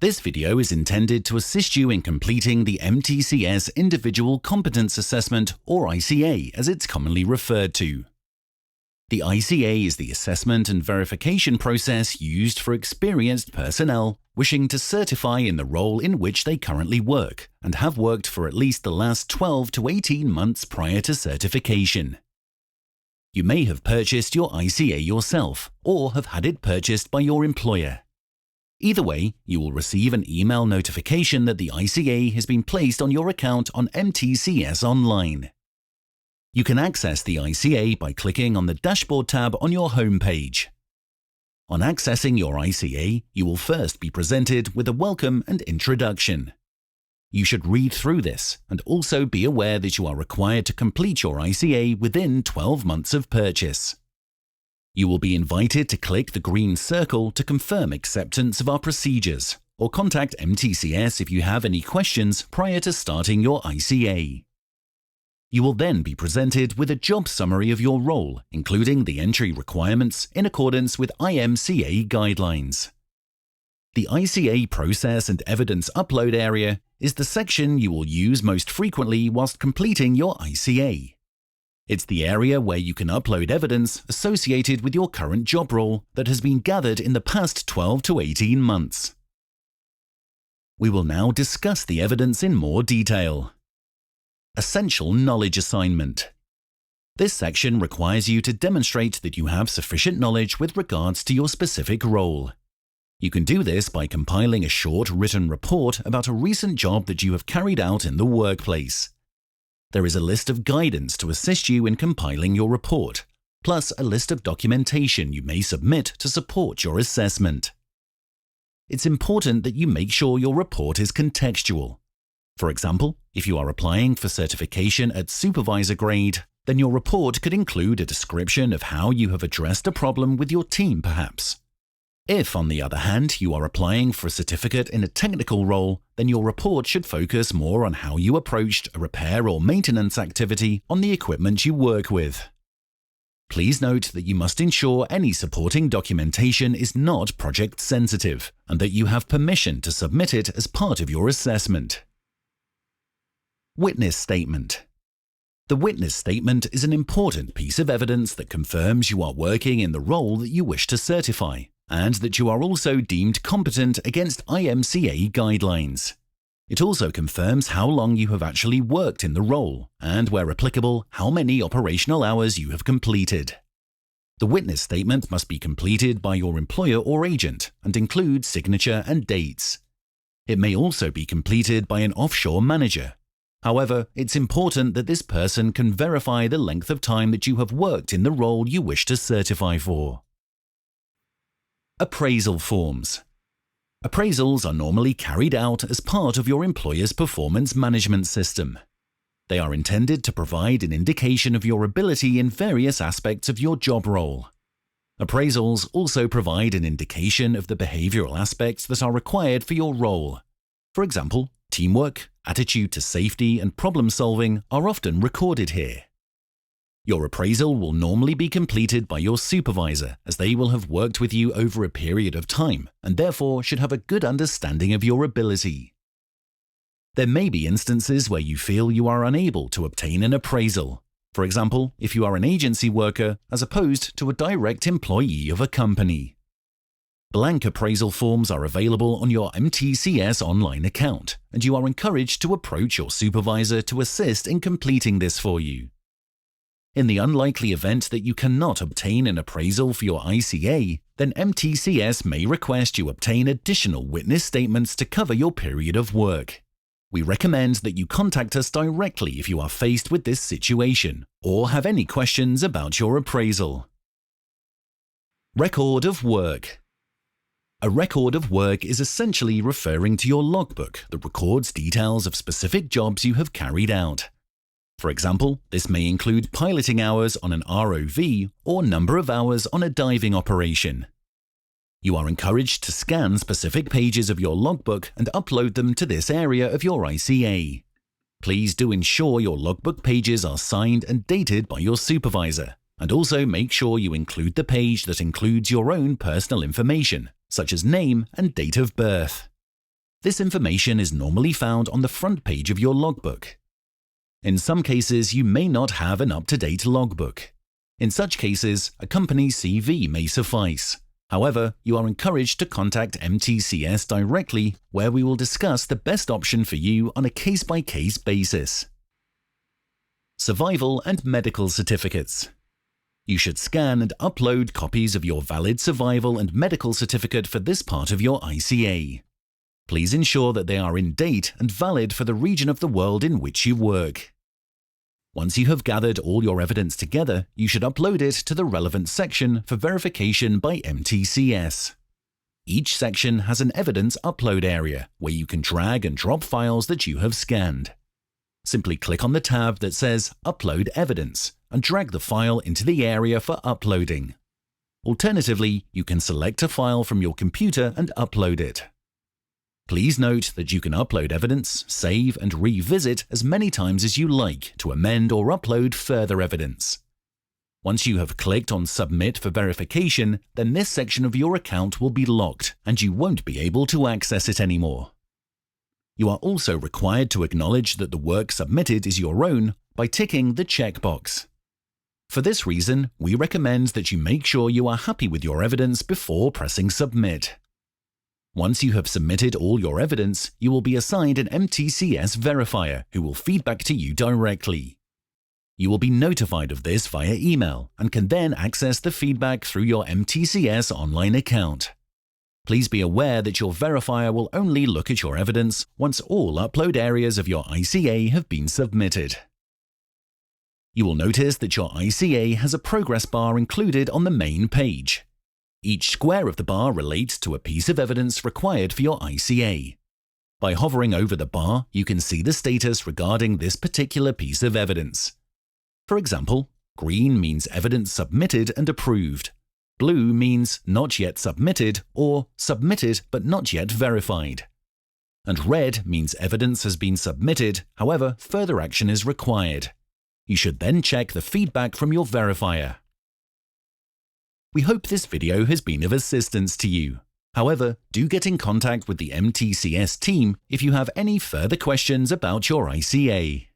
This video is intended to assist you in completing the MTCS Individual Competence Assessment, or ICA as it's commonly referred to. The ICA is the assessment and verification process used for experienced personnel wishing to certify in the role in which they currently work and have worked for at least the last 12 to 18 months prior to certification. You may have purchased your ICA yourself or have had it purchased by your employer. Either way, you will receive an email notification that the ICA has been placed on your account on MTCS Online. You can access the ICA by clicking on the Dashboard tab on your home page. On accessing your ICA, you will first be presented with a welcome and introduction. You should read through this and also be aware that you are required to complete your ICA within 12 months of purchase. You will be invited to click the green circle to confirm acceptance of our procedures, or contact MTCS if you have any questions prior to starting your ICA. You will then be presented with a job summary of your role, including the entry requirements in accordance with ICA guidelines. The ICA process and evidence upload area is the section you will use most frequently whilst completing your ICA. It's the area where you can upload evidence associated with your current job role that has been gathered in the past 12 to 18 months. We will now discuss the evidence in more detail. Essential knowledge assignment. This section requires you to demonstrate that you have sufficient knowledge with regards to your specific role. You can do this by compiling a short written report about a recent job that you have carried out in the workplace. There is a list of guidance to assist you in compiling your report, plus a list of documentation you may submit to support your assessment. It's important that you make sure your report is contextual. For example, if you are applying for certification at supervisor grade, then your report could include a description of how you have addressed a problem with your team perhaps. If, on the other hand, you are applying for a certificate in a technical role, then your report should focus more on how you approached a repair or maintenance activity on the equipment you work with. Please note that you must ensure any supporting documentation is not project sensitive and that you have permission to submit it as part of your assessment. Witness statement. The witness statement is an important piece of evidence that confirms you are working in the role that you wish to certify, and that you are also deemed competent against ICA guidelines. It also confirms how long you have actually worked in the role, and where applicable, how many operational hours you have completed. The witness statement must be completed by your employer or agent and include signature and dates. It may also be completed by an offshore manager. However, it's important that this person can verify the length of time that you have worked in the role you wish to certify for. Appraisal forms. Appraisals are normally carried out as part of your employer's performance management system. They are intended to provide an indication of your ability in various aspects of your job role. Appraisals also provide an indication of the behavioral aspects that are required for your role. For example, teamwork, attitude to safety, and problem solving are often recorded here. Your appraisal will normally be completed by your supervisor, as they will have worked with you over a period of time and therefore should have a good understanding of your ability. There may be instances where you feel you are unable to obtain an appraisal. For example, if you are an agency worker as opposed to a direct employee of a company. Blank appraisal forms are available on your MTCS Online account, and you are encouraged to approach your supervisor to assist in completing this for you. In the unlikely event that you cannot obtain an appraisal for your ICA, then MTCS may request you obtain additional witness statements to cover your period of work. We recommend that you contact us directly if you are faced with this situation or have any questions about your appraisal. Record of work. A record of work is essentially referring to your logbook that records details of specific jobs you have carried out. For example, this may include piloting hours on an ROV or number of hours on a diving operation. You are encouraged to scan specific pages of your logbook and upload them to this area of your ICA. Please do ensure your logbook pages are signed and dated by your supervisor, and also make sure you include the page that includes your own personal information, such as name and date of birth. This information is normally found on the front page of your logbook. In some cases, you may not have an up-to-date logbook. In such cases, a company's CV may suffice. However, you are encouraged to contact MTCS directly, where we will discuss the best option for you on a case-by-case basis. Survival and medical certificates. You should scan and upload copies of your valid survival and medical certificate for this part of your ICA. Please ensure that they are in date and valid for the region of the world in which you work. Once you have gathered all your evidence together, you should upload it to the relevant section for verification by MTCS. Each section has an evidence upload area where you can drag and drop files that you have scanned. Simply click on the tab that says Upload Evidence and drag the file into the area for uploading. Alternatively, you can select a file from your computer and upload it. Please note that you can upload evidence, save, and revisit as many times as you like to amend or upload further evidence. Once you have clicked on Submit for verification, then this section of your account will be locked and you won't be able to access it anymore. You are also required to acknowledge that the work submitted is your own by ticking the checkbox. For this reason, we recommend that you make sure you are happy with your evidence before pressing Submit. Once you have submitted all your evidence, you will be assigned an MTCS verifier who will feed back to you directly. You will be notified of this via email and can then access the feedback through your MTCS online account. Please be aware that your verifier will only look at your evidence once all upload areas of your ICA have been submitted. You will notice that your ICA has a progress bar included on the main page. Each square of the bar relates to a piece of evidence required for your ICA. By hovering over the bar, you can see the status regarding this particular piece of evidence. For example, green means evidence submitted and approved. Blue means not yet submitted or submitted but not yet verified. And red means evidence has been submitted, however, further action is required. You should then check the feedback from your verifier. We hope this video has been of assistance to you. However, do get in contact with the MTCS team if you have any further questions about your ICA.